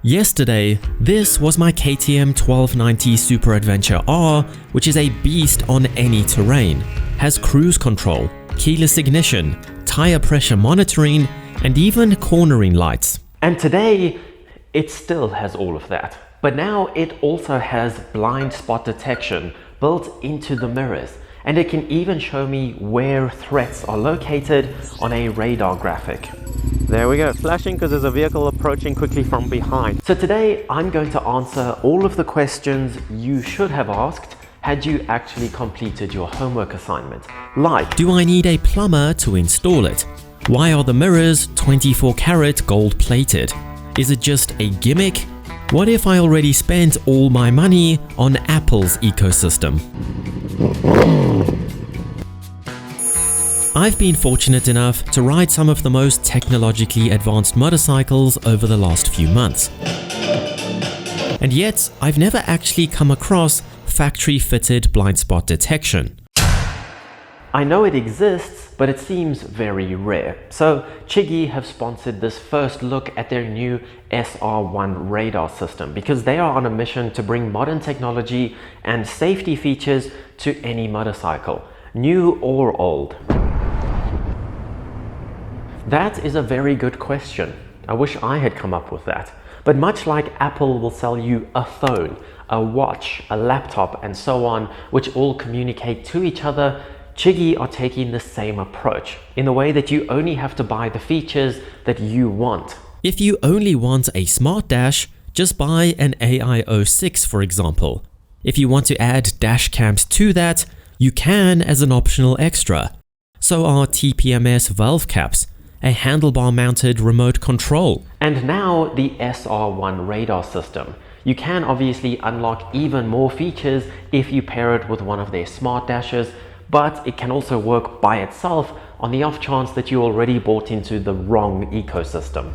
Yesterday, this was my KTM 1290 Super Adventure R, which is a beast on any terrain, has cruise control, keyless ignition, tire pressure monitoring, and even cornering lights. And today, it still has all of that. But now it also has blind spot detection built into the mirrors, and it can even show me where threats are located on a radar graphic. There we go, flashing because there's a vehicle approaching quickly from behind. So today I'm going to answer all of the questions you should have asked had you actually completed your homework assignment. Like, do I need a plumber to install it? Why are the mirrors 24 karat gold plated? Is it just a gimmick? What if I already spent all my money on Apple's ecosystem? I've been fortunate enough to ride some of the most technologically advanced motorcycles over the last few months. And yet, I've never actually come across factory-fitted blind spot detection. I know it exists, but it seems very rare. So Chigee have sponsored this first look at their new SR-1 radar system because they are on a mission to bring modern technology and safety features to any motorcycle, new or old. That is a very good question. I wish I had come up with that. But much like Apple will sell you a phone, a watch, a laptop, and so on, which all communicate to each other, Chigee are taking the same approach, in the way that you only have to buy the features that you want. If you only want a smart dash, just buy an AIO6, for example. If you want to add dash cams to that, you can as an optional extra. So are TPMS valve caps, a handlebar-mounted remote control, and now the SR-1 radar system. You can obviously unlock even more features if you pair it with one of their smart dashes, but it can also work by itself on the off chance that you already bought into the wrong ecosystem.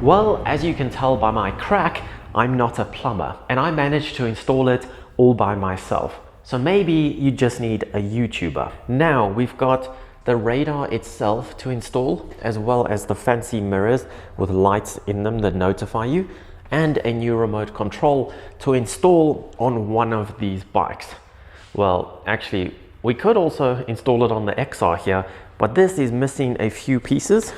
Well, as you can tell by my crack, I'm not a plumber, and I managed to install it all by myself. So maybe you just need a YouTuber. Now we've got the radar itself to install, as well as the fancy mirrors with lights in them that notify you, and a new remote control to install on one of these bikes. Well, actually, we could also install it on the XR here, but this is missing a few pieces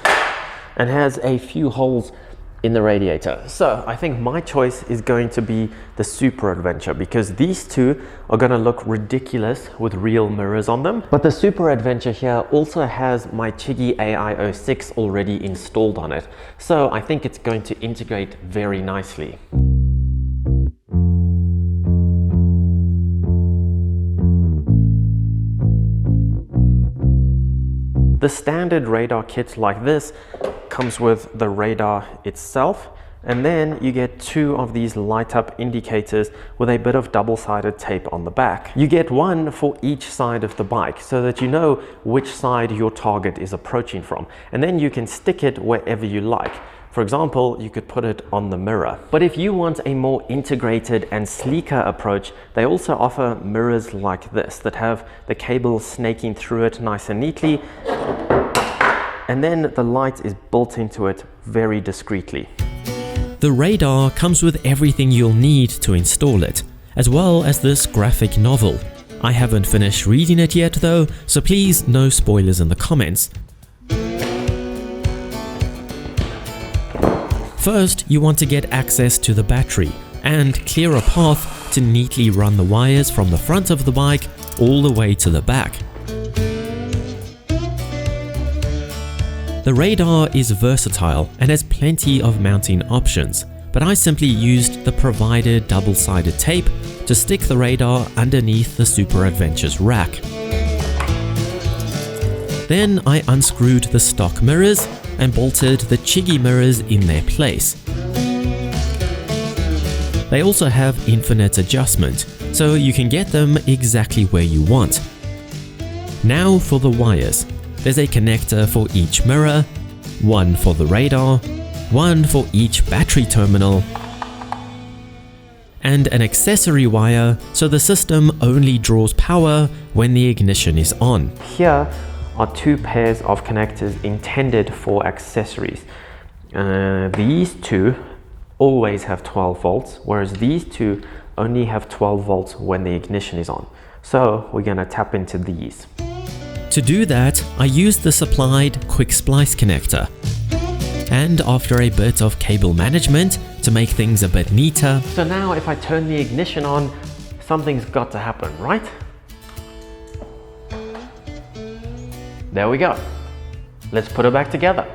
and has a few holes in the radiator. So I think my choice is going to be the Super Adventure because these two are going to look ridiculous with real mirrors on them. But the Super Adventure here also has my Chigee AIO6 already installed on it. So I think it's going to integrate very nicely. The standard radar kit like this comes with the radar itself, and then you get two of these light up indicators with a bit of double-sided tape on the back. You get one for each side of the bike so that you know which side your target is approaching from, and then you can stick it wherever you like. For example, you could put it on the mirror. But if you want a more integrated and sleeker approach, they also offer mirrors like this that have the cable snaking through it nice and neatly, and then the light is built into it very discreetly. The radar comes with everything you'll need to install it, as well as this graphic novel. I haven't finished reading it yet though, so please no spoilers in the comments. First, you want to get access to the battery and clear a path to neatly run the wires from the front of the bike all the way to the back. The radar is versatile and has plenty of mounting options, but I simply used the provided double-sided tape to stick the radar underneath the Super Adventure's rack. Then I unscrewed the stock mirrors and bolted the Chigee mirrors in their place. They also have infinite adjustment, so you can get them exactly where you want. Now for the wires. There's a connector for each mirror, one for the radar, one for each battery terminal, and an accessory wire so the system only draws power when the ignition is on. Here are two pairs of connectors intended for accessories. These two always have 12 volts, whereas these two only have 12 volts when the ignition is on. So we're gonna tap into these. To do that, I used the supplied quick splice connector. And after a bit of cable management to make things a bit neater. So now if I turn the ignition on, something's got to happen, right? There we go. Let's put it back together.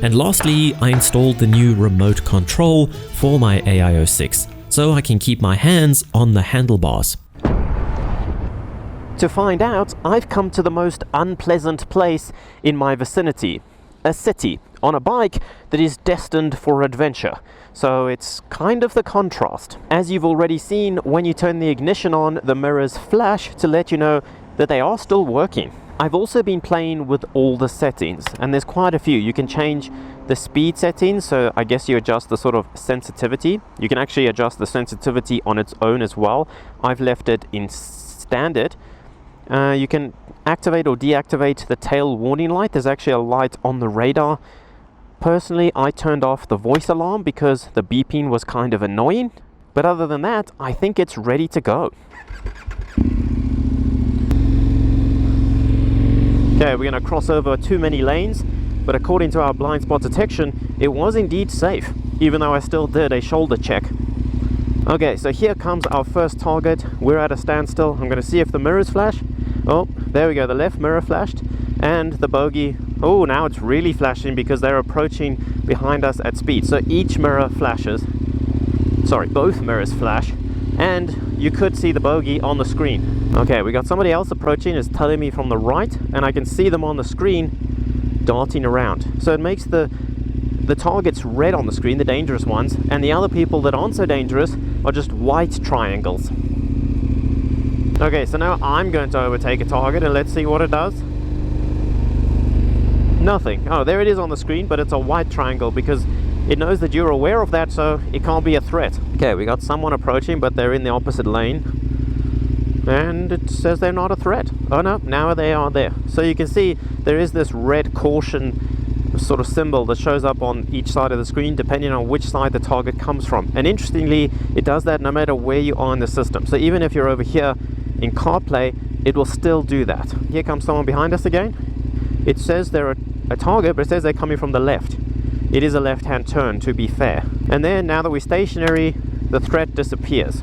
And lastly, I installed the new remote control for my AIO6, so I can keep my hands on the handlebars. To find out, I've come to the most unpleasant place in my vicinity, a city, on a bike that is destined for adventure. So it's kind of the contrast. As you've already seen, when you turn the ignition on, the mirrors flash to let you know that they are still working. I've also been playing with all the settings, and there's quite a few. You can change the speed settings, so I guess you adjust the sort of sensitivity. You can actually adjust the sensitivity on its own as well. I've left it in standard. You can activate or deactivate the tail warning light. There's actually a light on the radar. Personally, I turned off the voice alarm because the beeping was kind of annoying. But other than that, I think it's ready to go. Okay, we're going to cross over too many lanes, but according to our blind spot detection, it was indeed safe, even though I still did a shoulder check. Okay, so here comes our first target. We're at a standstill. I'm going to see if the mirrors flash. Oh, there we go. The left mirror flashed, and the bogey. Oh, now it's really flashing because they're approaching behind us at speed. So each mirror flashes. Sorry, both mirrors flash, and you could see the bogey on the screen. Okay, we got somebody else approaching. It's telling me from the right, and I can see them on the screen darting around. So it makes the targets red on the screen, the dangerous ones, and the other people that aren't so dangerous are just white triangles. Okay, so now I'm going to overtake a target, and let's see what it does. Nothing. Oh, there it is on the screen, but it's a white triangle because it knows that you're aware of that, so it can't be a threat. Okay, we got someone approaching, but they're in the opposite lane. And it says they're not a threat. Oh no, now they are there. So you can see there is this red caution sort of symbol that shows up on each side of the screen depending on which side the target comes from. And interestingly, it does that no matter where you are in the system. So even if you're over here in CarPlay, it will still do that. Here comes someone behind us again. It says they're a target, but it says they're coming from the left. It is a left-hand turn, to be fair. And then, now that we're stationary, the threat disappears.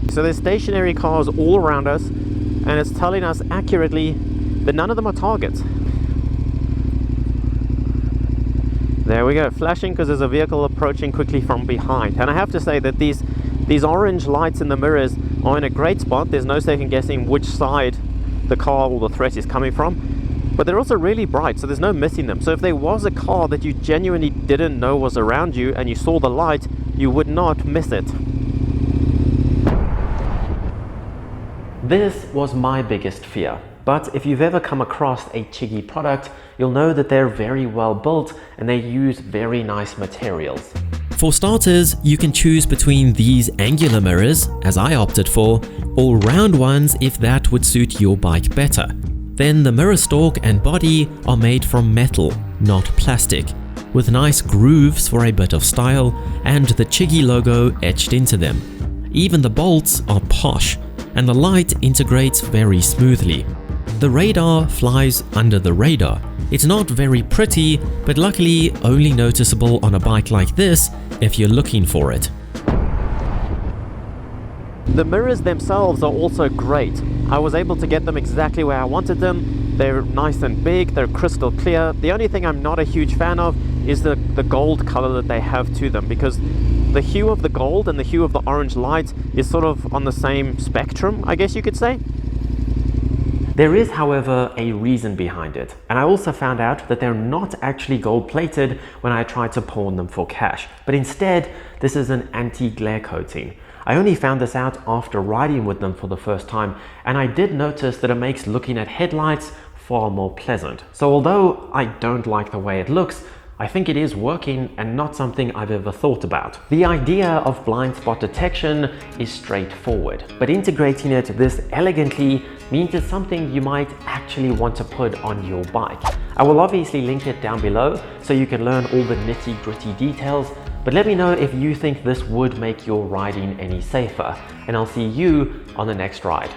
So there's stationary cars all around us, and it's telling us accurately that none of them are targets. There we go, flashing because there's a vehicle approaching quickly from behind. And I have to say that these orange lights in the mirrors are in a great spot. There's no second guessing which side the car or the threat is coming from. But they're also really bright, so there's no missing them. So if there was a car that you genuinely didn't know was around you and you saw the light, you would not miss it. This was my biggest fear. But if you've ever come across a Chigee product, you'll know that they're very well built and they use very nice materials. For starters, you can choose between these angular mirrors, as I opted for, or round ones if that would suit your bike better. Then the mirror stalk and body are made from metal, not plastic, with nice grooves for a bit of style and the Chigee logo etched into them. Even the bolts are posh, and the light integrates very smoothly. The radar flies under the radar. It's not very pretty, but luckily only noticeable on a bike like this if you're looking for it. The mirrors themselves are also great. I was able to get them exactly where I wanted them. They're nice and big, they're crystal clear. The only thing I'm not a huge fan of is the gold color that they have to them, because the hue of the gold and the hue of the orange light is sort of on the same spectrum, I guess you could say. There is, however, a reason behind it, and I also found out that they're not actually gold-plated when I tried to pawn them for cash, but instead, this is an anti-glare coating. I only found this out after riding with them for the first time, and I did notice that it makes looking at headlights far more pleasant. So although I don't like the way it looks, I think it is working and not something I've ever thought about. The idea of blind spot detection is straightforward, but integrating it this elegantly means it's something you might actually want to put on your bike. I will obviously link it down below so you can learn all the nitty-gritty details, but let me know if you think this would make your riding any safer, and I'll see you on the next ride.